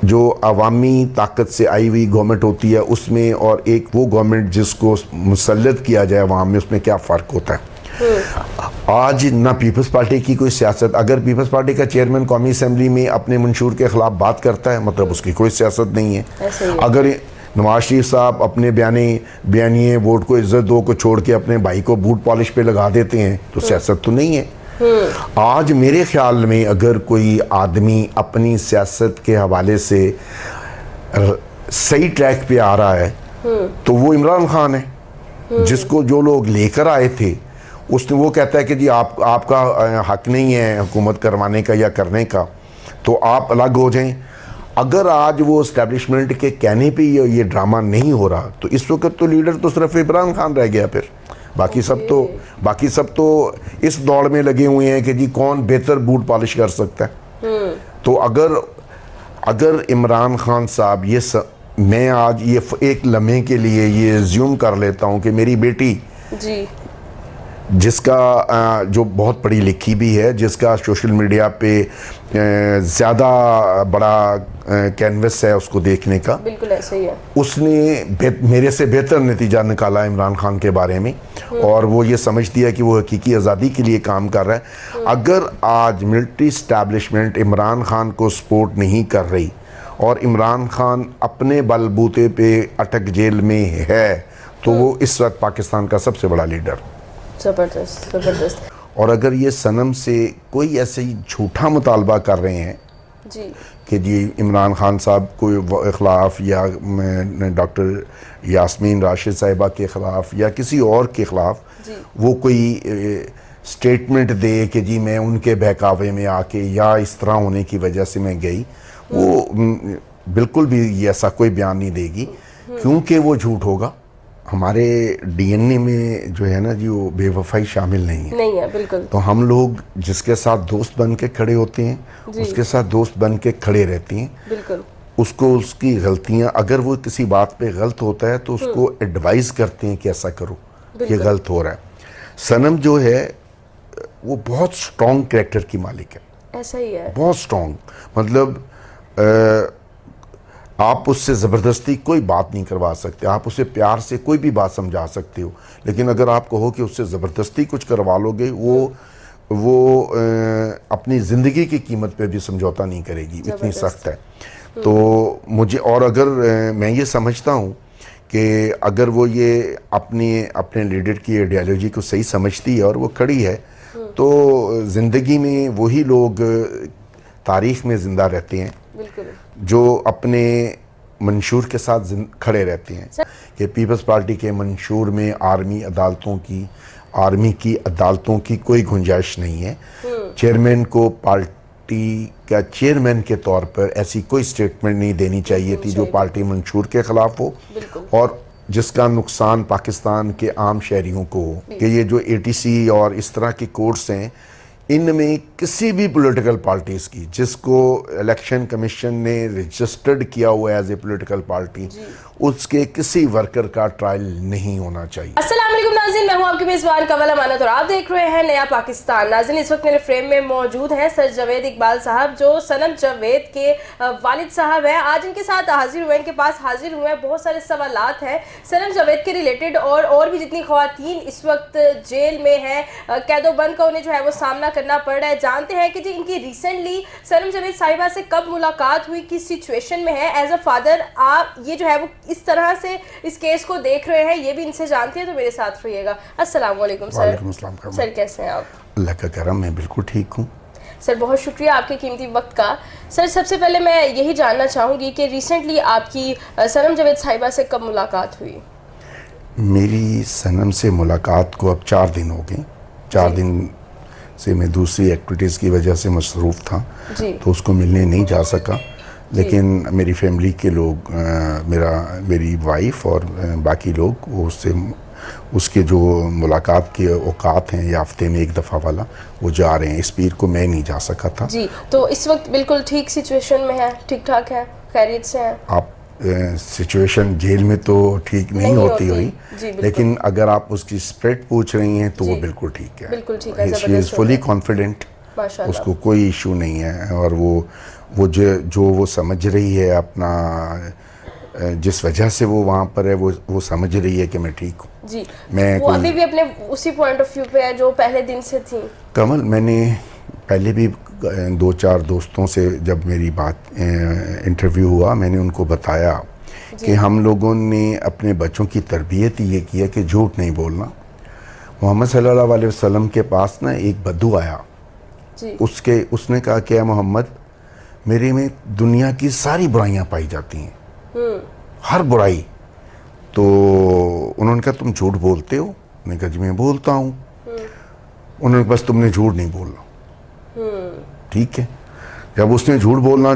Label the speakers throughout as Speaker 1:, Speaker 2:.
Speaker 1: जो अवामी ताकत से आई हुई गवर्नमेंट होती है उसमें और एक वो गवर्नमेंट जिसको मुसल्लत किया जाए अवाम में, उसमें क्या फ़र्क होता है। आज ना पीपल्स पार्टी की कोई सियासत, अगर पीपल्स पार्टी का चेयरमैन कौमी असम्बली में अपने मंशूर के खिलाफ बात करता है मतलब उसकी कोई सियासत नहीं है। अगर नवाज शरीफ साहब अपने बयानिए वोट को इज्जत दो को छोड़ के अपने भाई को बूट पॉलिश पे लगा देते हैं तो सियासत तो नहीं है। आज मेरे ख्याल में अगर कोई आदमी अपनी सियासत के हवाले से सही ट्रैक पे आ रहा है तो वो इमरान खान है, जिसको जो लोग लेकर आए थे उसने वो कहता है कि जी आपका हक नहीं है हुकूमत करवाने का या करने का, तो आप अलग हो जाएं। अगर आज वो इस्टेब्लिशमेंट के कहने पे ये ड्रामा नहीं हो रहा तो इस वक्त तो लीडर तो सिर्फ इमरान खान रह गया, फिर बाकी सब तो इस दौड़ में लगे हुए हैं कि जी कौन बेहतर बूट पॉलिश कर सकता है। तो अगर इमरान खान साहब मैं आज ये एक लम्हे के लिए ये ज्यूम कर लेता हूँ कि मेरी बेटी जी जिसका जो बहुत पढ़ी लिखी भी है, जिसका सोशल मीडिया पे ज़्यादा बड़ा कैनवस है उसको देखने का, बिल्कुल ऐसे ही है, उसने मेरे से बेहतर नतीजा निकाला इमरान खान के बारे में और वो ये समझती है कि वो हकीकी आज़ादी के लिए काम कर रहा है। अगर आज मिलिट्री इस्टेब्लिशमेंट इमरान खान को सपोर्ट नहीं कर रही और इमरान खान अपने बलबूते पे अटक जेल में है तो वो इस वक्त पाकिस्तान का सबसे बड़ा लीडर।
Speaker 2: ज़बरदस्त।
Speaker 1: और अगर ये सनम से कोई ऐसे ही झूठा मुतालबा कर रहे हैं जी कि जी इमरान खान साहब के ख़िलाफ़ या डॉक्टर यास्मीन राशिद साहिबा के ख़िलाफ़ या किसी और के ख़िलाफ़ वो कोई स्टेटमेंट दे कि जी मैं उनके बहकावे में आके या इस तरह होने की वजह से मैं गई, वो बिल्कुल भी ऐसा कोई बयान नहीं देगी क्योंकि वो झूठ होगा। हमारे डीएनए में जो है ना जी वो बेवफाई शामिल नहीं है बिल्कुल। तो हम लोग जिसके साथ दोस्त बन के खड़े होते हैं उसके साथ दोस्त बन के खड़े रहते हैं बिल्कुल। उसको उसकी गलतियां, अगर वो किसी बात पे गलत होता है तो उसको एडवाइस करते हैं कि ऐसा करो, ये गलत हो रहा है। सनम जो है वो बहुत स्ट्रॉन्ग कैरेक्टर की मालिक है,
Speaker 2: ऐसा ही है,
Speaker 1: बहुत स्ट्रॉन्ग। मतलब आप उससे ज़बरदस्ती कोई बात नहीं करवा सकते, आप उसे प्यार से कोई भी बात समझा सकते हो, लेकिन अगर आप कहो कि उससे ज़बरदस्ती कुछ करवा लोगे वो अपनी ज़िंदगी की कीमत पे भी समझौता नहीं करेगी, इतनी सख्त है। तो मुझे और अगर मैं ये समझता हूँ कि अगर वो ये अपने लीडर की आइडियोलॉजी को सही समझती है और वो खड़ी है तो ज़िंदगी में वही लोग तारीख़ में ज़िंदा रहते हैं जो अपने मंशूर के साथ खड़े रहते हैं। कि पीपल्स पार्टी के मंशूर में आर्मी की अदालतों की कोई गुंजाइश नहीं है। चेयरमैन को पार्टी का चेयरमैन के तौर पर ऐसी कोई स्टेटमेंट नहीं देनी चाहिए थी जो पार्टी मंशूर के खिलाफ हो और जिसका नुकसान पाकिस्तान के आम शहरियों को हो। कि ये जो ATC और इस तरह के कोर्ट्स हैं, इनमें किसी भी पॉलिटिकल पार्टीज़ की जिसको इलेक्शन कमीशन ने रजिस्टर्ड किया हुआ है एज ए पॉलिटिकल पार्टी, उसके किसी वर्कर का ट्रायल नहीं होना चाहिए।
Speaker 2: अस्सलाम वालेकुम नाज़रीन, मैं हूं आपकी मेज़बान कमल अमानत और आप देख रहे हैं नया पाकिस्तान। नाज़रीन, इस वक्त मेरे फ्रेम में मौजूद हैं सर जावेद इकबाल साहब जो सनम जावेद के वालिद साहब हैं। आज इनके साथ हाजिर हुए, इनके पास हाजिर हुए हैं, बहुत सारे सवालात हैं सनम जावेद के रिलेटेड और भी जितनी ख़वातीन इस वक्त जेल में हैं, कैदोबंद का उन्हें जो है वो सामना करना पड़ रहा है। जानते हैं कि जी इनकी रिसेंटली सनम जावेद साहिबा से कब मुलाकात हुई, किस सिचुएशन में है। एज अ फादर आप ये जो है वो इस तरह से इस केस को देख रहे हैं, ये भी इनसे जानते हैं, तो मेरे साथ रहिएगा। अस्सलाम वालेकुम सर।
Speaker 1: वालेकुम अस्सलाम।
Speaker 2: सर कैसे हैं आप?
Speaker 1: अल्लाह का करम, मैं बिल्कुल ठीक हूँ
Speaker 2: सर। बहुत शुक्रिया आपके कीमती वक्त का। सर सबसे पहले मैं यही जानना चाहूँगी कि रिसेंटली आपकी सनम जावेद साहिबा से कब मुलाकात हुई?
Speaker 1: मेरी सनम से मुलाकात को अब 4 दिन हो गए। 4 दिन से मैं दूसरी एक्टिविटीज़ की वजह से मसरूफ़ था तो उसको मिलने नहीं जा सका, लेकिन मेरी फैमिली के लोग मेरी वाइफ और बाकी लोग वो उसके जो मुलाकात के औकात हैं या हफ्ते में एक दफ़ा वाला वो जा रहे हैं। इस पीर को मैं नहीं जा सका था
Speaker 2: जी। तो इस वक्त बिल्कुल ठीक सिचुएशन में है, ठीक ठाक है, खैरियत से हैं
Speaker 1: आप? सिचुएशन जेल में तो ठीक नहीं होती हुई, लेकिन अगर आप उसकी स्प्रेड पूछ रही हैं तो वो बिल्कुल ठीक है,
Speaker 2: बिल्कुल ठीक है।
Speaker 1: शी इज़ फुली कॉन्फिडेंट, उसको कोई इशू नहीं है और वो वो जो वो समझ रही है अपना, जिस वजह से वो वहाँ पर है, वो समझ रही है कि मैं ठीक हूँ।
Speaker 2: जी,
Speaker 1: मैं
Speaker 2: वो अभी भी अपने उसी पॉइंट ऑफ व्यू पे है जो पहले दिन से थी।
Speaker 1: कमल, मैंने पहले भी 2-4 दोस्तों से जब मेरी बात इंटरव्यू हुआ, मैंने उनको बताया कि हम लोगों ने अपने बच्चों की तरबियत ये की है कि झूठ नहीं बोलना। मोहम्मद सल्लल्लाहु अलैहि वसल्लम के पास ना एक बद्दू आया
Speaker 2: जी।
Speaker 1: उसने कहा क्या मोहम्मद, मेरे में दुनिया की सारी बुराइयां पाई जाती हैं, हर बुराई। तो उन्होंने कहा तुम झूठ बोलते हो? मैंने कहा जी मैं बोलता हूँ। उन्होंने बस तुमने झूठ नहीं बोलना। ठीक है। जब उसने झूठ बोलना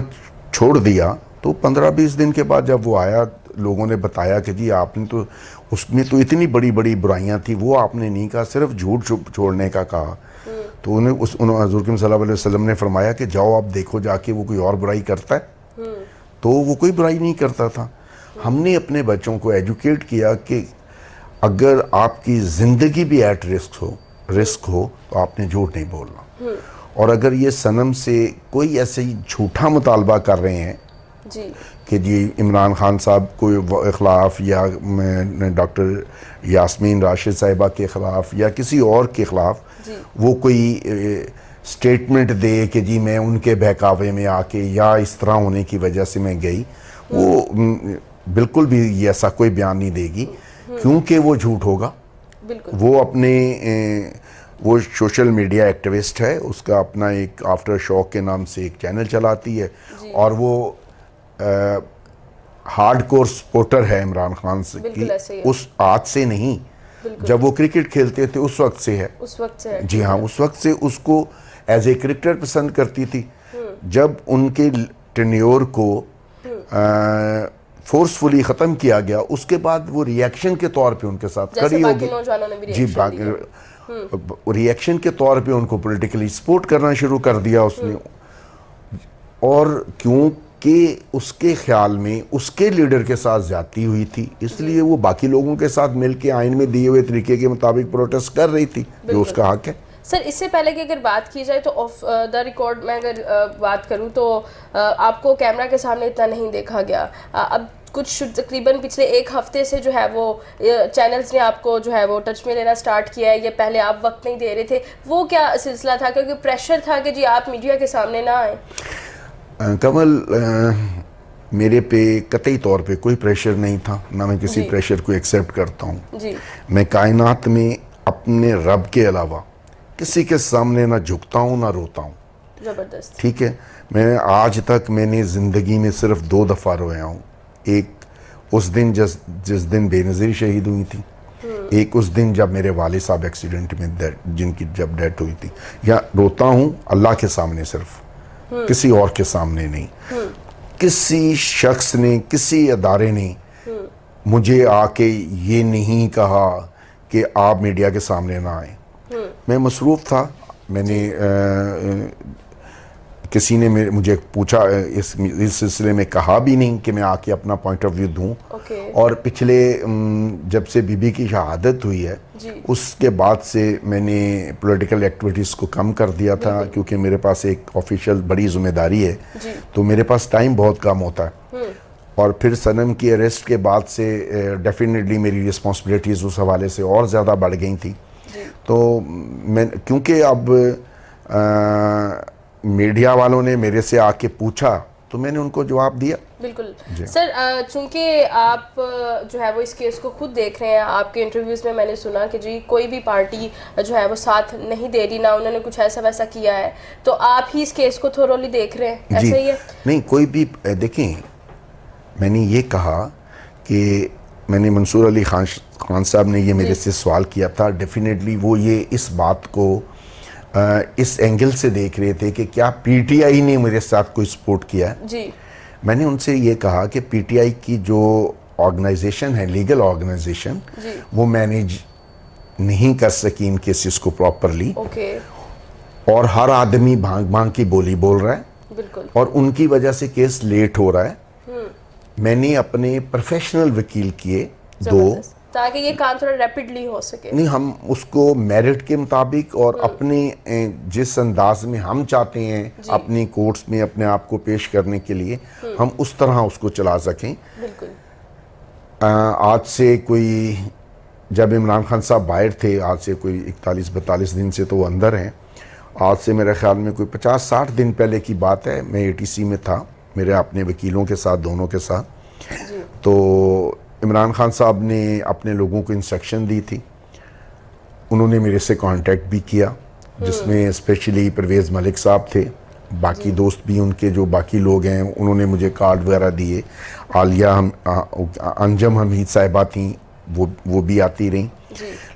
Speaker 1: छोड़ दिया तो 15-20 दिन के बाद जब वो आया, लोगों ने बताया कि जी आपने तो, उसमें तो इतनी बड़ी बड़ी बुराइयां थी, वो आपने नहीं कहा, सिर्फ झूठ छोड़ने का कहा। तो उन्हें हज़ूर सल्लल्लाहु अलैहि वसल्लम ने फरमाया कि जाओ आप देखो जाके वो कोई और बुराई करता है। तो वो कोई बुराई नहीं करता था। हमने अपने बच्चों को एजुकेट किया कि अगर आपकी ज़िंदगी भी एट रिस्क हो तो आपने झूठ नहीं बोलना। और अगर ये सनम से कोई ऐसे ही झूठा मुतालबा कर रहे हैं
Speaker 2: जी
Speaker 1: कि जी इमरान खान साहब के ख़िलाफ़ या डॉक्टर यास्मीन राशिद साहिबा के ख़िलाफ़ या किसी और के ख़िलाफ़ वो कोई स्टेटमेंट दे कि जी मैं उनके बहकावे में आके या इस तरह होने की वजह से मैं गई, वो बिल्कुल भी ऐसा कोई बयान नहीं देगी, क्योंकि वो झूठ होगा। वो अपने वो सोशल मीडिया एक्टिविस्ट है, उसका अपना एक आफ्टर शॉक के नाम से एक चैनल चलाती है और वो हार्डकोर सपोर्टर है इमरान खान से की, उस आज से नहीं, जब वो क्रिकेट खेलते थे उस वक्त से है।
Speaker 2: उस वक्त से है।
Speaker 1: जी हाँ, उस वक्त से उसको एज ए क्रिकेटर पसंद करती थी। जब उनके टेन्योर को फोर्सफुली ख़त्म किया गया, उसके बाद वो रिएक्शन के तौर पे उनके साथ खड़ी होगी। जी, रिएक्शन के तौर पे उनको पॉलिटिकली सपोर्ट करना शुरू कर दिया उसने। और क्योंकि उसके ख्याल में उसके लीडर के साथ ज्यादती हुई थी, इसलिए वो बाकी लोगों के साथ मिलकर आइन में दिए हुए तरीके के मुताबिक प्रोटेस्ट कर रही थी, जो उसका हक है।
Speaker 2: सर, इससे पहले की अगर बात की जाए तो ऑफ द रिकॉर्ड में अगर बात करूं तो आपको कैमरा के सामने इतना नहीं देखा गया। अब कुछ तकरीबन पिछले 1 हफ्ते से जो है वो चैनल्स ने आपको जो है वो टच में लेना स्टार्ट किया है। ये पहले आप वक्त नहीं दे रहे थे, वो क्या सिलसिला था? क्योंकि प्रेशर था कि जी आप मीडिया के सामने ना आए।
Speaker 1: कमल, मेरे पे कतई तौर पे कोई प्रेशर नहीं था, ना मैं किसी प्रेशर को एक्सेप्ट करता हूँ। मैं कायनात में अपने रब के अलावा किसी के सामने ना झुकता हूँ ना रोता हूँ।
Speaker 2: जबरदस्त।
Speaker 1: ठीक है। मैं आज तक मैंने ज़िंदगी में सिर्फ 2 दफ़ा रोया हूँ। एक उस दिन जिस दिन बेनज़ीर शहीद हुई थी, एक उस दिन जब मेरे वालिद साहब एक्सीडेंट में जिनकी जब डेथ हुई थी। या रोता हूँ अल्लाह के सामने सिर्फ, किसी और के सामने नहीं। किसी शख्स ने, किसी अदारे ने मुझे आके ये नहीं कहा कि आप मीडिया के सामने ना आए। मैं मसरूफ़ था। मैंने किसी ने मुझे पूछा, इस सिलसिले में कहा भी नहीं कि मैं आके अपना पॉइंट ऑफ व्यू दूं। और पिछले जब से बीबी की शहादत हुई है, उसके बाद से मैंने पॉलिटिकल एक्टिविटीज़ को कम कर दिया था, क्योंकि मेरे पास एक ऑफिशियल बड़ी जिम्मेदारी है, तो मेरे पास टाइम बहुत कम होता है। और फिर सनम की अरेस्ट के बाद से डेफिनेटली मेरी रिस्पॉन्सिबिलिटीज़ उस हवाले से और ज़्यादा बढ़ गई थी। तो मैं, क्योंकि अब मीडिया वालों ने मेरे से आके पूछा तो मैंने उनको जवाब दिया।
Speaker 2: बिल्कुल सर, चूंकि आप जो है वो इस केस को खुद देख रहे हैं, आपके इंटरव्यूज़ में मैंने सुना कि जी कोई भी पार्टी जो है वो साथ नहीं दे रही, ना उन्होंने कुछ ऐसा वैसा किया है, तो आप ही इस केस को थोरोली देख रहे हैं, ऐसा ही है?
Speaker 1: नहीं, कोई भी देखें, मैंने ये कहा कि मैंने मंसूर अली खान साहब ने ये मेरे से सवाल किया था। डेफिनेटली वो ये इस बात को इस एंगल से देख रहे थे कि क्या पीटीआई ने मेरे साथ कोई सपोर्ट किया है।
Speaker 2: जी।
Speaker 1: मैंने उनसे ये कहा कि पीटीआई की जो ऑर्गेनाइजेशन है, लीगल ऑर्गेनाइजेशन, वो मैनेज नहीं कर सकी इन केसेस को प्रॉपरली। और हर आदमी भांग भांग की बोली बोल रहा है।
Speaker 2: बिल्कुल।
Speaker 1: और उनकी वजह से केस लेट हो रहा है। मैंने अपने प्रोफेशनल वकील किए 2,
Speaker 2: ताकि ये काम थोड़ा रैपिडली हो सके।
Speaker 1: नहीं, हम उसको मेरिट के मुताबिक और अपने जिस अंदाज में हम चाहते हैं अपनी कोर्ट्स में अपने आप को पेश करने के लिए, हम उस तरह उसको चला सकें।
Speaker 2: बिल्कुल।
Speaker 1: आज से कोई, जब इमरान खान साहब बाहर थे, आज से कोई 41-42 दिन से तो वो अंदर हैं। आज से मेरे ख्याल में कोई 50-60 दिन पहले की बात है, मैं ATC में था मेरे अपने वकीलों के साथ, दोनों के साथ। तो इमरान खान साहब ने अपने लोगों को इंस्ट्रक्शन दी थी, उन्होंने मेरे से कांटेक्ट भी किया, जिसमें स्पेशली परवेज़ मलिक साहब थे, बाकी दोस्त भी उनके जो बाकी लोग हैं, उन्होंने मुझे कार्ड वगैरह दिए। आलिया अंजम हमीद साहिबा थी, वो भी आती रहीं।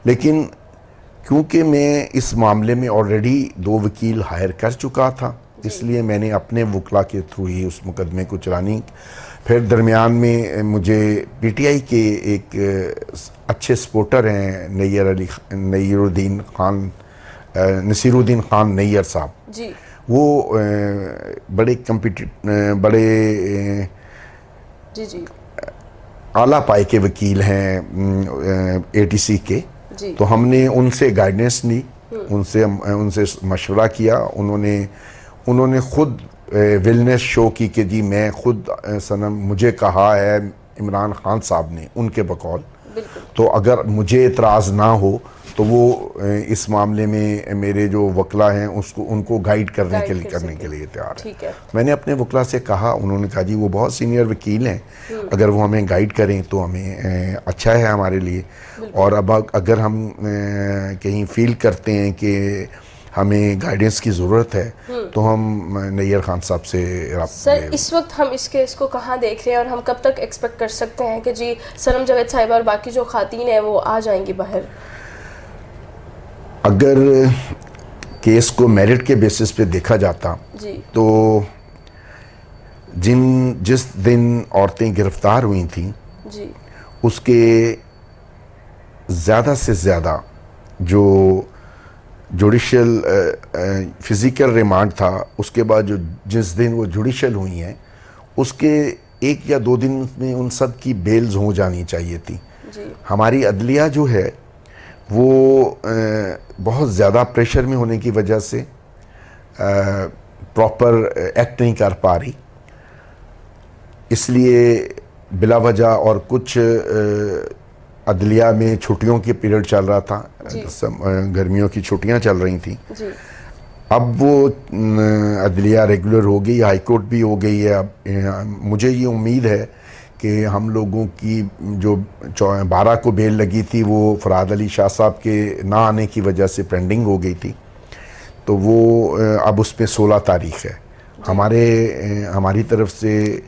Speaker 1: लेकिन क्योंकि मैं इस मामले में ऑलरेडी 2 वकील हायर कर चुका था, इसलिए मैंने अपने वकला के थ्रू ही उस मुकदमे को चलानी। फिर दरमियान में मुझे PTI के एक अच्छे सपोर्टर हैं, नसीरुद्दीन खान नैयर साहब
Speaker 2: जी,
Speaker 1: वो बड़े
Speaker 2: जी जी
Speaker 1: आला पाए के वकील हैं ATC के। तो हमने उनसे गाइडेंस ली, उनसे मशवरा किया। उन्होंने खुद विलनेस शो की कि जी मैं खुद सनम, मुझे कहा है इमरान खान साहब ने उनके बकौल, तो अगर मुझे एतराज़ ना हो तो वो इस मामले में मेरे जो वकला हैं उनको गाइड करने के लिए तैयार है। मैंने अपने वकला से कहा, उन्होंने कहा जी वो बहुत सीनियर वकील हैं, अगर वो हमें गाइड करें तो हमें अच्छा है हमारे लिए। और अब अगर हम कहीं फील करते हैं कि हमें गाइडेंस की ज़रूरत है तो हम नैयर खान साहब से
Speaker 2: सर, इस वक्त हम इस केस को कहाँ देख रहे हैं और हम कब तक एक्सपेक्ट कर सकते हैं कि जी सनम जावेद साहिबा और बाकी जो खातून हैं वो आ जाएंगी बाहर?
Speaker 1: अगर केस को मेरिट के बेसिस पे देखा जाता तो जिस दिन औरतें गिरफ्तार हुई थीं उसके ज़्यादा से ज़्यादा जो जुडिशल फिज़िकल रिमांड था, उसके बाद जिस दिन वो जुडिशल हुई हैं उसके 1 या 2 दिन में उन सब की बेल्स हो जानी चाहिए थी। हमारी अदलिया जो है वो बहुत ज़्यादा प्रेशर में होने की वजह से प्रॉपर एक्ट नहीं कर पा रही, इसलिए बिला वजह। और कुछ अदलिया में छुट्टियों के पीरियड चल रहा था, गर्मियों की छुट्टियां चल रही थी। अब वो अदलिया रेगुलर हो गई, हाई कोर्ट भी हो गई है। अब मुझे ये उम्मीद है कि हम लोगों की जो 12 को बेल लगी थी वो फराद अली शाह साहब के ना आने की वजह से पेंडिंग हो गई थी, तो वो अब उस पर 16 तारीख है। हमारी तरफ से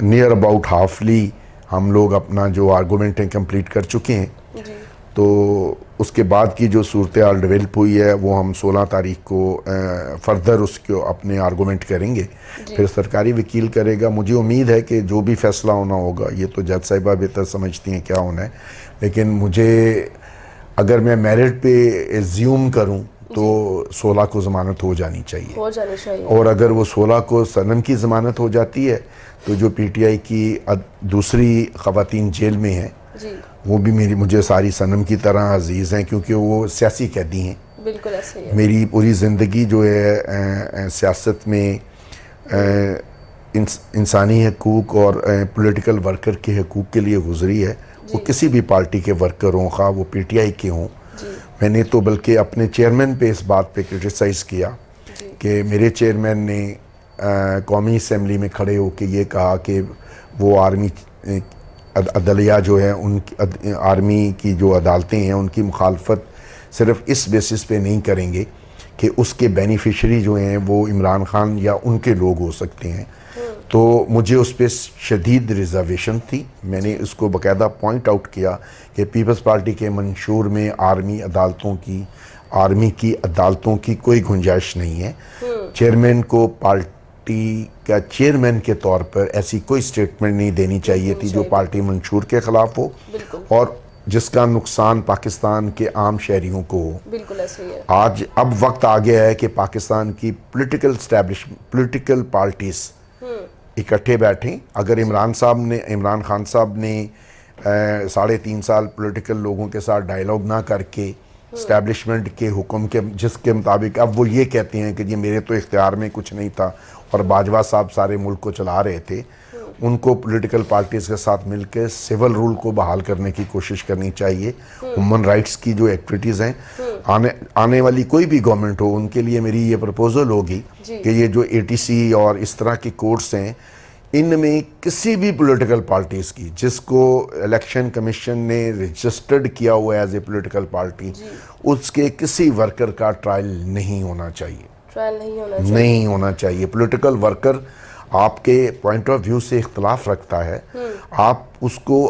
Speaker 1: नियर अबाउट हाफली हम लोग अपना जो आर्गूमेंटें कंप्लीट कर चुके हैं। तो उसके बाद की जो सूरत हाल डेवलप हुई है वो हम 16 तारीख को फर्दर उसको अपने आर्गूमेंट करेंगे, फिर सरकारी वकील करेगा। मुझे उम्मीद है कि जो भी फैसला होना होगा, ये तो जज साहिबा बेहतर समझती हैं क्या होना है, लेकिन मुझे अगर मैं मेरिट पे एज्यूम करूं तो 16 को ज़मानत हो जानी चाहिए। और अगर वो 16 को सनम की ज़मानत हो जाती है तो जो PTI की दूसरी ख़वातीन जेल में हैं वो भी मुझे सारी सनम की तरह अजीज़ हैं, क्योंकि वो सियासी कैदी हैं।
Speaker 2: बिल्कुल ऐसे ही है।
Speaker 1: मेरी पूरी ज़िंदगी जो है सियासत में इंसानी हकूक़ और पॉलिटिकल वर्कर के हकूक़ के लिए गुजरी है। वो किसी भी पार्टी के वर्कर हों, खा वो PTI के हों। मैंने तो बल्कि अपने चेयरमैन पे इस बात पे क्रिटिसाइज़ किया कि मेरे चेयरमैन ने कौमी असम्बली में खड़े होकर ये कहा कि वो आर्मी अदलिया जो है उनकी आर्मी की जो अदालतें हैं उनकी मुखालफत सिर्फ इस बेसिस पे नहीं करेंगे कि उसके बेनिफिशरी जो हैं वो इमरान खान या उनके लोग हो सकते हैं। तो मुझे उस पर शदीद रिजर्वेशन थी। मैंने उसको बाकायदा पॉइंट आउट किया कि पीपल्स पार्टी के मंशूर में आर्मी की अदालतों की कोई गुंजाइश नहीं है। चेयरमैन को पार्टी का चेयरमैन के तौर पर ऐसी कोई स्टेटमेंट नहीं देनी चाहिए थी जो पार्टी मंशूर के खिलाफ हो और जिसका नुकसान पाकिस्तान के आम शहरियों को हो।
Speaker 2: बिल्कुल ऐसे ही है।
Speaker 1: अब वक्त आ गया है कि पाकिस्तान की पॉलिटिकल पार्टीज इकट्ठे बैठें। अगर इमरान खान साहब ने 3.5 साल पॉलिटिकल लोगों के साथ डायलॉग ना करके इस्टेब्लिशमेंट के हुक्म के जिसके मुताबिक अब वो ये कहते हैं कि ये मेरे तो इख्तियार में कुछ नहीं था और बाजवा साहब सारे मुल्क को चला रहे थे, उनको पॉलिटिकल पार्टीज़ के साथ मिलकर सिविल रूल को बहाल करने की कोशिश करनी चाहिए। ह्यूमन राइट्स की जो एक्टिविटीज़ हैं आने वाली कोई भी गवर्नमेंट हो उनके लिए मेरी ये प्रपोजल होगी कि ये जो ATC और इस तरह के कोर्ट्स हैं इनमें किसी भी पॉलिटिकल पार्टीज़ की जिसको इलेक्शन कमीशन ने रजिस्टर्ड किया हुआ है एज ए पॉलिटिकल पार्टी उसके किसी वर्कर का ट्रायल नहीं होना चाहिए। नहीं होना चाहिए। पॉलिटिकल वर्कर आपके पॉइंट ऑफ व्यू से इख्तलाफ रखता है, आप उसको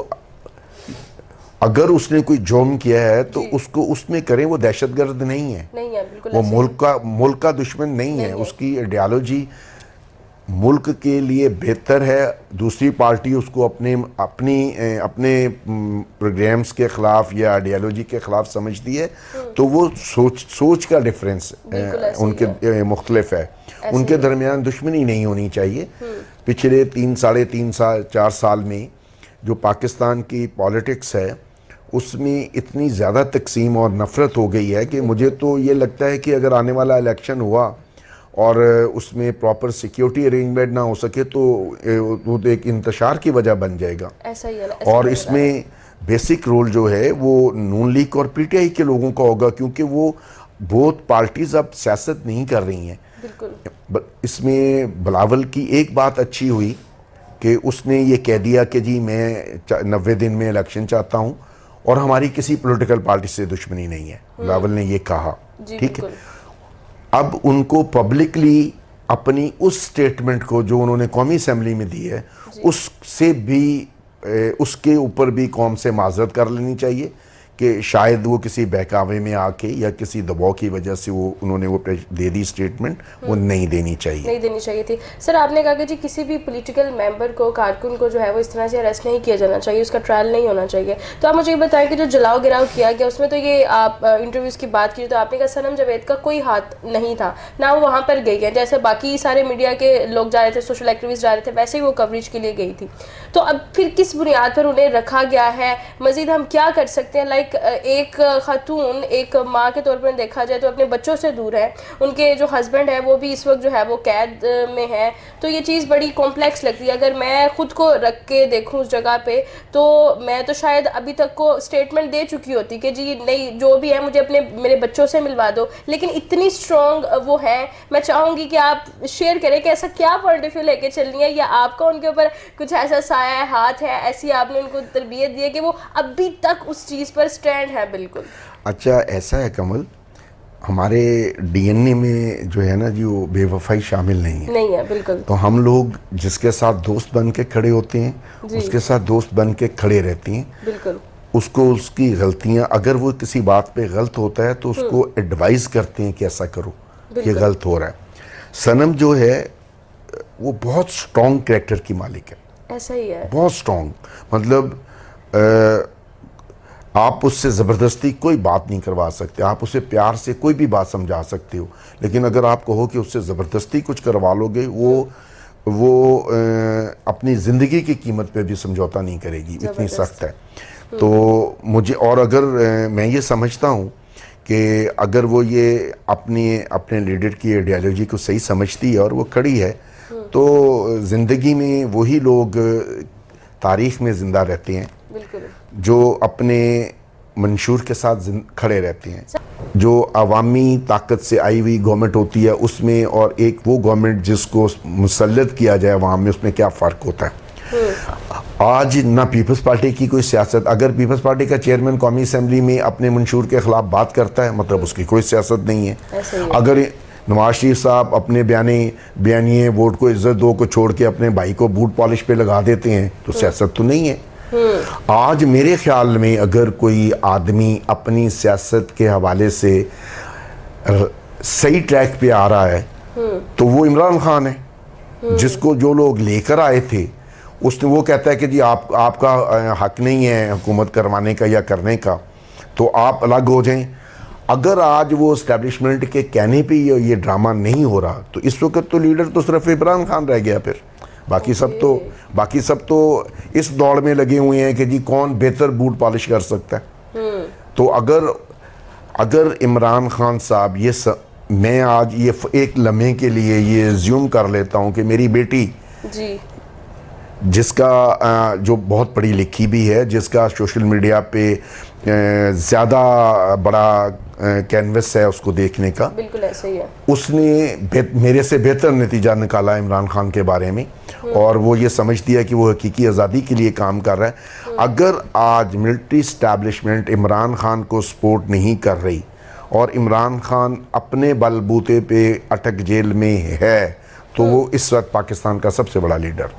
Speaker 1: अगर उसने कोई जुर्म किया है तो उसको उसमें करें, वो दहशतगर्द नहीं है,
Speaker 2: बिल्कुल
Speaker 1: वो मुल्क का दुश्मन नहीं है। उसकी आइडियोलॉजी मुल्क के लिए बेहतर है, दूसरी पार्टी उसको अपने प्रोग्राम्स के ख़िलाफ़ या आइडियोलॉजी के ख़िलाफ़ समझती है तो वो सोच का डिफरेंस उनके मुख्तलिफ है। उनके दरमियान दुश्मनी नहीं होनी चाहिए। पिछले 3-4 साल में जो पाकिस्तान की पॉलिटिक्स है उसमें इतनी ज़्यादा तकसीम और नफ़रत हो गई है कि मुझे तो ये लगता है कि अगर आने वाला इलेक्शन हुआ और उसमें प्रॉपर सिक्योरिटी अरेंजमेंट ना हो सके तो वो एक इंतशार की वजह बन जाएगा।
Speaker 2: ऐसा ही है,
Speaker 1: और इसमें बेसिक रोल जो है वो नून लीग और PTI के लोगों का होगा क्योंकि वो बहुत पार्टीज़ अब सियासत नहीं कर रही हैं।
Speaker 2: बिल्कुल।
Speaker 1: इसमें बिलावल की एक बात अच्छी हुई कि उसने ये कह दिया कि जी मैं 90 दिन में इलेक्शन चाहता हूँ और हमारी किसी पॉलिटिकल पार्टी से दुश्मनी नहीं है। बिलावल ने ये कहा, ठीक है। अब उनको पब्लिकली अपनी उस स्टेटमेंट को जो उन्होंने कौमी असेंबली में दी है उससे भी उसके ऊपर भी कौम से माजरत कर लेनी चाहिए कि शायद वो किसी बहकावे में आके या किसी दबाव की वजह से उन्होंने वो दे दी स्टेटमेंट, वो नहीं देनी चाहिए
Speaker 2: थी। सर आपने कहा कि जी किसी भी पॉलिटिकल मेंबर को, कारकुन को जो है वो इस तरह से अरेस्ट नहीं किया जाना चाहिए, उसका ट्रायल नहीं होना चाहिए। तो आप मुझे ये बताएं कि जो जलाओ गिराव किया गया उसमें तो ये आप इंटरव्यूज़ की बात की तो आपने कहा सनम जावेद का कोई हाथ नहीं था, ना वो वहाँ पर गई है, जैसे बाकी सारे मीडिया के लोग जा रहे थे, सोशल एक्टिविस्ट जा रहे थे, वैसे ही वो कवरेज के लिए गई थी। तो अब फिर किस बुनियाद पर उन्हें रखा गया है? मज़ीद हम क्या कर सकते हैं? लाइक एक खातून, एक माँ के तौर पर देखा जाए तो अपने बच्चों से दूर है, उनके जो हस्बैंड है वो भी इस वक्त जो है वो कैद में है, तो ये चीज़ बड़ी कॉम्प्लेक्स लगती है। अगर मैं ख़ुद को रख के देखूँ उस जगह पे तो मैं तो शायद अभी तक को स्टेटमेंट दे चुकी होती कि जी नहीं जो भी है मुझे मेरे बच्चों से मिलवा दो, लेकिन इतनी स्ट्रॉन्ग वो है। मैं चाहूँगी कि आप शेयर करें कि ऐसा क्या पॉइंट ऑफ व्यू लेके चलनी है, या आपका उनके ऊपर कुछ ऐसा साया है, हाथ है, ऐसी आपने उनको तरबियत दी है कि वो अभी तक उस चीज़ पर स्टैंड है? बिल्कुल।
Speaker 1: अच्छा, ऐसा है कमल, हमारे DNA में जो है ना जी वो बेवफाई शामिल नहीं है। बिल्कुल। तो हम लोग जिसके साथ दोस्त बन के खड़े होते हैं उसके साथ दोस्त बन के खड़े रहते हैं।
Speaker 2: बिल्कुल।
Speaker 1: उसको उसकी गलतियां, अगर वो किसी बात पे गलत होता है तो उसको एडवाइस करते हैं कि ऐसा करो, ये गलत हो रहा है। सनम जो है वो बहुत स्ट्रॉन्ग कैरेक्टर की मालिक है।
Speaker 2: ऐसा ही है,
Speaker 1: बहुत स्ट्रॉन्ग। मतलब आप उससे ज़बरदस्ती कोई बात नहीं करवा सकते, आप उसे प्यार से कोई भी बात समझा सकते हो, लेकिन अगर आप कहो कि उससे ज़बरदस्ती कुछ करवा लोगे वो अपनी ज़िंदगी की कीमत पे भी समझौता नहीं करेगी, इतनी सख्त है। तो मुझे, और अगर मैं ये समझता हूँ कि अगर वो ये अपने लीडर की आइडियोलॉजी को सही समझती है और वो खड़ी है तो ज़िंदगी में वही लोग तारीख़ में ज़िंदा रहते हैं जो अपने मंशूर के साथ खड़े रहते हैं। जो अवामी ताकत से आई हुई गवर्नमेंट होती है उसमें और एक वो गवर्नमेंट जिसको मुसल्लत किया जाए अवाम में, उसमें क्या फ़र्क होता है। आज ना पीपल्स पार्टी की कोई सियासत, अगर पीपल्स पार्टी का चेयरमैन कौमी असेंबली में अपने मंशूर के ख़िलाफ़ बात करता है मतलब उसकी कोई सियासत नहीं है। अगर नवाज शरीफ साहब अपने बयानिए वोट को इज्जत दो को छोड़ के अपने भाई को बूट पॉलिश पे लगा देते हैं तो सियासत तो नहीं है। आज मेरे ख्याल में अगर कोई आदमी अपनी सियासत के हवाले से सही ट्रैक पे आ रहा है तो वो इमरान खान है, जिसको जो लोग लेकर आए थे उसने, वो कहता है कि जी आपका हक नहीं है हुकूमत करवाने का या करने का, तो आप अलग हो जाएं। अगर आज वो इस्टेब्लिशमेंट के कहने पे ये ड्रामा नहीं हो रहा तो इस वक्त तो लीडर तो सिर्फ इमरान खान रह गया। फिर बाकी सब तो इस दौड़ में लगे हुए हैं कि जी कौन बेहतर बूट पॉलिश कर सकता है। तो अगर इमरान खान साहब मैं आज ये एक लम्हे के लिए ये ज़्यूम कर लेता हूँ कि मेरी बेटी
Speaker 2: जी,
Speaker 1: जिसका जो बहुत पढ़ी लिखी भी है, जिसका सोशल मीडिया पे ज़्यादा बड़ा कैनवस है उसको देखने का,
Speaker 2: बिल्कुल ऐसा ही है,
Speaker 1: उसने मेरे से बेहतर नतीजा निकाला इमरान खान के बारे में, और वो ये समझ दिया कि वो हकीकी आज़ादी के लिए काम कर रहा है। अगर आज मिलिट्री इस्टेब्लिशमेंट इमरान खान को सपोर्ट नहीं कर रही और इमरान खान अपने बलबूते पे अटक जेल में है, तो वो इस वक्त पाकिस्तान का सबसे बड़ा लीडर।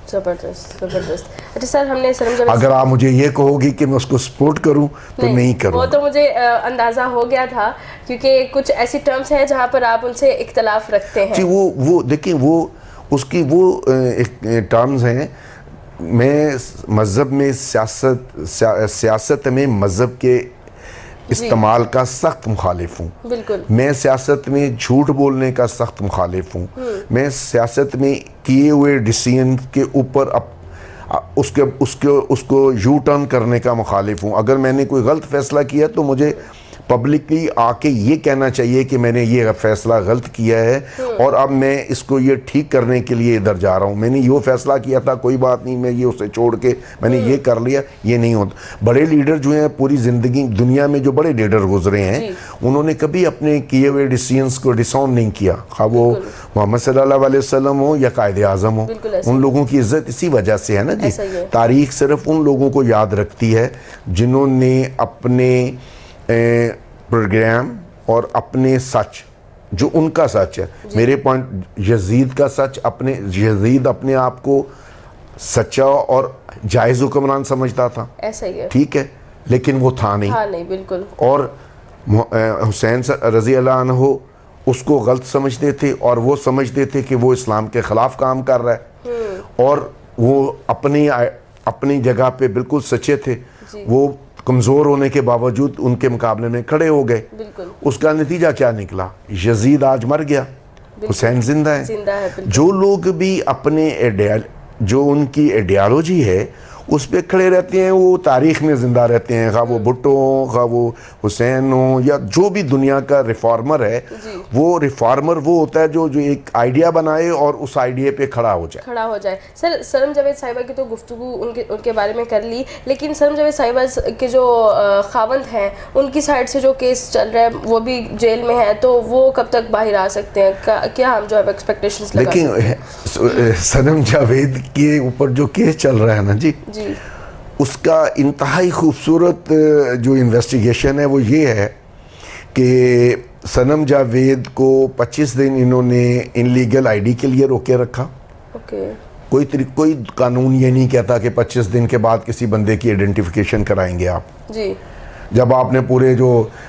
Speaker 2: जबरदस्त जबरदस्त। अच्छा सर, हमने सरम जब
Speaker 1: अगर आप मुझे ये कहोगी कि मैं उसको सपोर्ट करूं तो नहीं करूं।
Speaker 2: वो तो मुझे अंदाज़ा हो गया था, क्योंकि कुछ ऐसी टर्म्स हैं जहां पर आप उनसे इख्तलाफ रखते हैं।
Speaker 1: जी, वो देखिए, वो उसकी वो टर्म्स हैं। मैं मज़हब में सियासत में मज़हब के इस्तेमाल का सख्त मुखालिफ हूँ।
Speaker 2: बिल्कुल।
Speaker 1: मैं सियासत में झूठ बोलने का सख्त मुखालिफ हूँ। मैं सियासत में किए हुए डिसीजन के ऊपर उसको यू टर्न करने का मुखालिफ हूँ। अगर मैंने कोई गलत फैसला किया तो मुझे पब्लिकली आके ये कहना चाहिए कि मैंने ये फैसला गलत किया है और अब मैं इसको ये ठीक करने के लिए इधर जा रहा हूँ। मैंने ये फैसला किया था, कोई बात नहीं, मैं ये उसे छोड़ के मैंने ये कर लिया, ये नहीं होता। बड़े लीडर जो हैं, पूरी ज़िंदगी दुनिया में जो बड़े लीडर गुजरे हैं, उन्होंने कभी अपने किए हुए डिसीजंस को डिसऑन नहीं किया, खा वो मोहम्मद सल्लल्लाहु अलैहि वसल्लम हो या कायदे आज़म हो। उन लोगों की इज्जत इसी वजह से है ना जी। तारीख सिर्फ उन लोगों को याद रखती है जिन्होंने अपने प्रोग्राम और अपने सच, जो उनका सच है, मेरे पॉइंट यजीद का सच, यजीद अपने आप को सच्चा और जायज़ हुक्मरान समझता था,
Speaker 2: ऐसा ही है,
Speaker 1: ठीक है, लेकिन वो था नहीं,
Speaker 2: बिल्कुल।
Speaker 1: और हुसैन रज़ी अल्लाह अन्हु उसको गलत समझते थे और वो समझते थे कि वो इस्लाम के ख़िलाफ़ काम कर रहा है, और वो अपनी जगह पे बिल्कुल सच्चे थे। वो कमज़ोर होने के बावजूद उनके मुकाबले में खड़े हो गए। उसका नतीजा क्या निकला? यजीद आज मर गया, हुसैन जिंदा है। जो लोग भी अपने जो उनकी आइडियालॉजी है उस पर खड़े रहते हैं, वो तारीख़ में ज़िंदा रहते हैं। खा वो भुट्टो हो, खा वो हुसैन हो, या जो भी दुनिया का रिफॉर्मर है, वो रिफॉर्मर वो होता है जो एक आइडिया बनाए और उस आइडिया पे खड़ा हो जाए।
Speaker 2: सर, सरम जावेद साहिबा की तो गुफ्तगू उनके बारे में कर ली, लेकिन सरम जावेद साहिबा के जो खावंद हैं, उनकी साइड से जो केस चल रहा है, वो भी जेल में है, तो वो कब तक बाहर आ सकते हैं? क्या हम जो है एक्सपेक्टेशंस लगा सकते हैं?
Speaker 1: देखिए, सरम जावेद के ऊपर जो केस चल रहा है ना जी, उसका इंतहाई खूबसूरत जो इन्वेस्टिगेशन है वो ये है कि सनम जावेद को 25 दिन इन्होंने इनलीगल आईडी के लिए रोके रखा। कोई कानून ये नहीं कहता कि 25 दिन के बाद किसी बंदे की आइडेंटिफिकेशन कराएंगे आप जी। जब आपने पूरे जो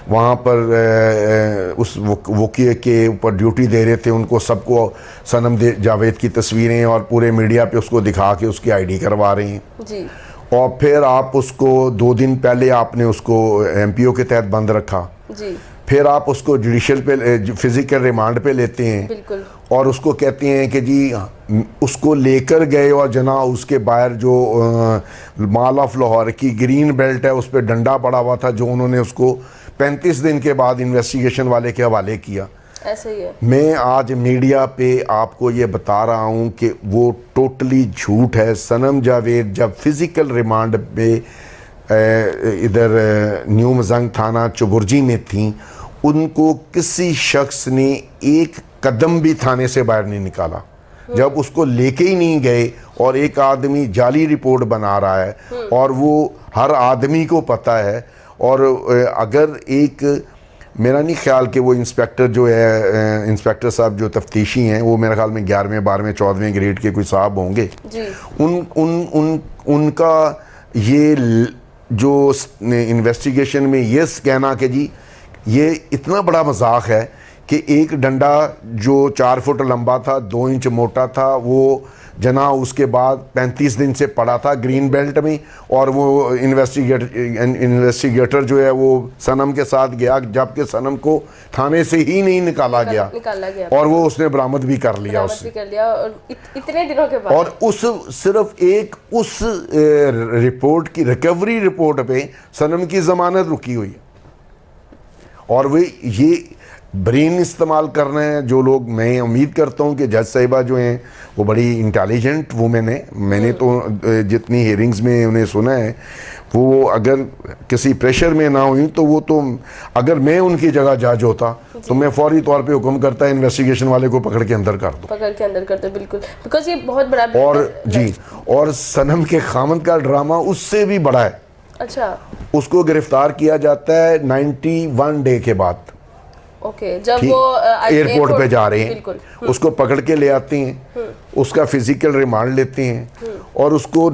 Speaker 1: वहाँ पर उस वकील के ऊपर ड्यूटी दे रहे थे, उनको सबको सनम जावेद की तस्वीरें और पूरे मीडिया पे उसको दिखा के उसकी आईडी करवा रहे हैं जी। और फिर आप उसको 2 दिन पहले आपने उसको MPO के तहत बंद रखा जी। फिर आप उसको जुडिशल पे फिजिकल रिमांड पे लेते हैं। बिल्कुल। और उसको कहते हैं कि जी उसको लेकर गए और जना उसके बाहर जो माल ऑफ लाहौर की ग्रीन बेल्ट है उस पर डंडा पड़ा हुआ था, जो उन्होंने उसको 35 दिन के बाद इन्वेस्टिगेशन वाले के हवाले किया। ऐसे ही है। मैं आज मीडिया पे आपको ये बता रहा हूँ कि वो टोटली झूठ है। सनम जावेद जब फिजिकल रिमांड पे इधर न्यू मजंग थाना चुबुर्जी में थी, उनको किसी शख्स ने एक कदम भी थाने से बाहर नहीं निकाला। जब उसको लेके ही नहीं गए और एक आदमी जाली रिपोर्ट बना रहा है और वो हर आदमी को पता है, और अगर एक मेरा नहीं ख्याल कि वो इंस्पेक्टर जो है, इंस्पेक्टर साहब जो तफ्तीशी हैं, वो मेरे ख्याल में 11वें 12वें 14वें ग्रेड के कोई साहब होंगे जी। उनका ये जो इन्वेस्टिगेशन में ये कहना कि जी ये इतना बड़ा मजाक है कि एक डंडा जो 4 फुट लंबा था, 2 इंच मोटा था, वो जना उसके बाद 35 दिन से पड़ा था ग्रीन बेल्ट में, और वो इन्वेस्टिगेटर जो है वो सनम के साथ गया, जबकि सनम को थाने से ही नहीं निकाला गया और वो उसने बरामद भी कर लिया उससे।
Speaker 2: और इतने दिनों के बाद,
Speaker 1: और उस सिर्फ एक उस रिपोर्ट की रिकवरी रिपोर्ट पे सनम की जमानत रुकी हुई है। और वे ये ब्रेन इस्तेमाल कर रहे हैं जो लोग। मैं उम्मीद करता हूँ कि जज साहिबा जो हैं वो बड़ी इंटेलिजेंट वुमेन है। मैंने तो जितनी हियरिंग्स में उन्हें सुना है, वो अगर किसी प्रेशर में ना हुई तो वो तो, अगर मैं उनकी जगह जज होता तो मैं फौरी तौर पे हुक्म करता इन्वेस्टिगेशन वाले को पकड़ के अंदर कर दो,
Speaker 2: पकड़ के अंदर कर दो, बिल्कुल, बिकॉज ये बहुत बड़ा
Speaker 1: और जी, और सनम के खामद का ड्रामा उससे भी बड़ा है।
Speaker 2: अच्छा,
Speaker 1: उसको गिरफ्तार किया जाता है 91 डे के बाद।
Speaker 2: ओके, जब वो
Speaker 1: एयरपोर्ट पे जा रहे हैं,
Speaker 2: बिल्कुल,
Speaker 1: उसको पकड़ के ले आते हैं, उसका फिजिकल रिमांड लेते हैं और उसको